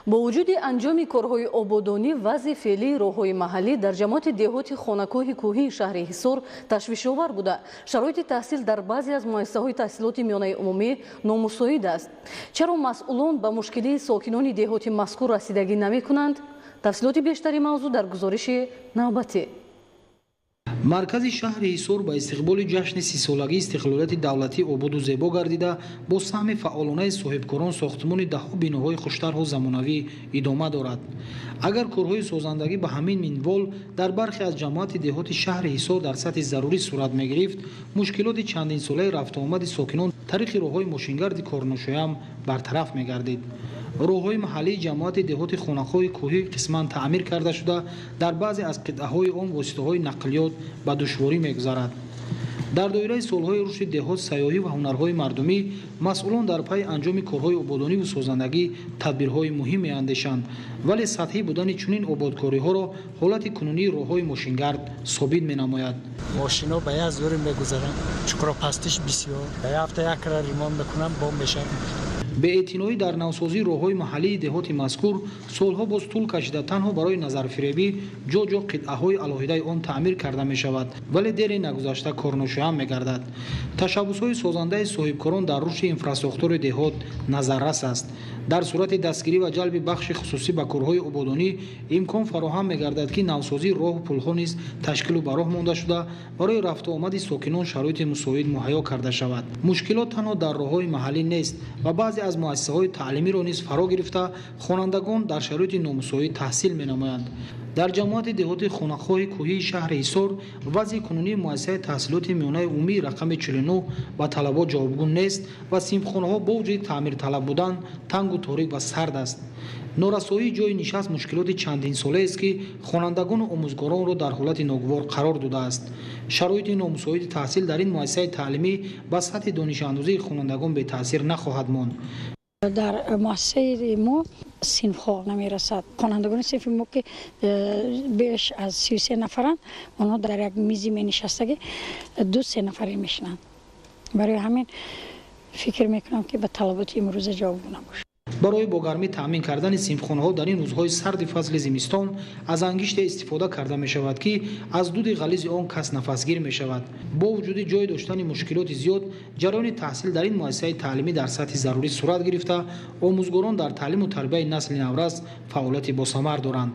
با وجود انجام کارهای آبادانی وضع فعلی راههای محلی در جماعت دهات خانک‌های کوهی شهر حصار تشویش‌آور بوده. شرایط تحصیل در بعضی از مؤسسه‌های تحصیلات میانه عمومی نامساعد است. چرا مسئولان به مشکلی ساکنان دهات مذکور رسیدگی نمی‌کنند؟ تفصیلات بیشتری موضوع در گزارش نوبتی. مرکز شهر حصار با استقبال جشن 30 سالگی استقلالیت دولتی آباد و زیبا گردیده با سهم فعالانه صاحبکاران ساختمان ده‌ها بیناهای خوش‌طرح و زمانوی ادامه دارد. اگر کارهای سازندگی به همین منوال در برخی از جماعت دهات شهر حصار در سطح ضروری صورت می‌گرفت، مشکلات چندین ساله رفت و آمد ساکنان طریق راههای ماشینگرد کارنشین هم برطرف می‌گردید. راههای محلی جماعت دهات خانه‌های کوهی قسماً تعمیر کرده شده، در بعضی از قطعه‌های آن واسطه‌های نقلیات به دشواری می‌گذرد. در دایره سالهای رشد دهات سیاحی و هنرهای مردمی، مسئولان در پی انجام کارهای آبادانی و سازندگی تدبیرهای مهم می‌اندیشند، ولی سطحی بودن چنین آبادکاری‌ها را حالت کنونی راههای ماشینگرد ثابت می‌نماید. ماشینا به یه زور می‌گذرند، چقدر پستش بسیار، به هفته یک را ریمان بکنم بام بشه. به اعتنایی در نوسازی راههای محلی دهات مذکور سالها باز طول کشیده تنها برای نظرفریبی جا جا قطعه‌های علاهیده آن تعمیر کرده می شود، ولی دیر نگذشته کارنشین می گردد. تشبس‌های سازنده صاحبکاران در رشد اینفراستراکتور دهات نظررس است. در صورت دستگیری و جلب بخش خصوصی به کارهای آبادانی امکان فراهم می گردد که نوسازی راه و پل‌ها نیز تشکیل و براه مانده شده برای رفت و آمد ساکنان شرایط مساعد مهیا کرده شود. مشکلات تنها در راههای محلی نیست و بعضی از مؤسسه‌های تعلیمی را نیز فرا گرفته خوانندگان در شرایط نامساعد تحصیل می‌نمایند. در جماعت دهات خانه‌های کوهی شهر حصار وضع کنونی مؤسسه تحصیلات میانه عمومی رقم 49 با طلبات جوابگو نیست و صنفخانه‌ها با وجود تعمیر طلب بودن تنگ و تاریک و سرد است. نارسایی جای نشست مشکلات چندین ساله است که خوانندگان و آموزگاران را در حالت ناگوار قرار داده است. شرایط نامساعد تحصیل در این مؤسسه تعلیمی به سطح دانش اندازی خوانندگان به تاثیر نخواهد ماند. در مؤسسه ما صنف‌ها نمی‌رسد. خوانندگان صنف ما که بیش از 33 نفرند، آنها در یک میزی می‌نشستگی 2-3 نفری میشنند. برای همین فکر میکنم که به طلبات امروز جواب نباشه. برای با گرمی تامین کردن صنفخانه‌ها در این روزهای سرد فصل زمستان از انگشت استفاده کرده می شود که از دود غلیظ آن کس نفسگیر می شود. با وجود جای داشتن مشکلات زیاد، جریان تحصیل در این مؤسسه تعلیمی در سطح ضروری صورت گرفته، آموزگاران در تعلیم و تربیت نسل نورس فعالیت با ثمر دارند.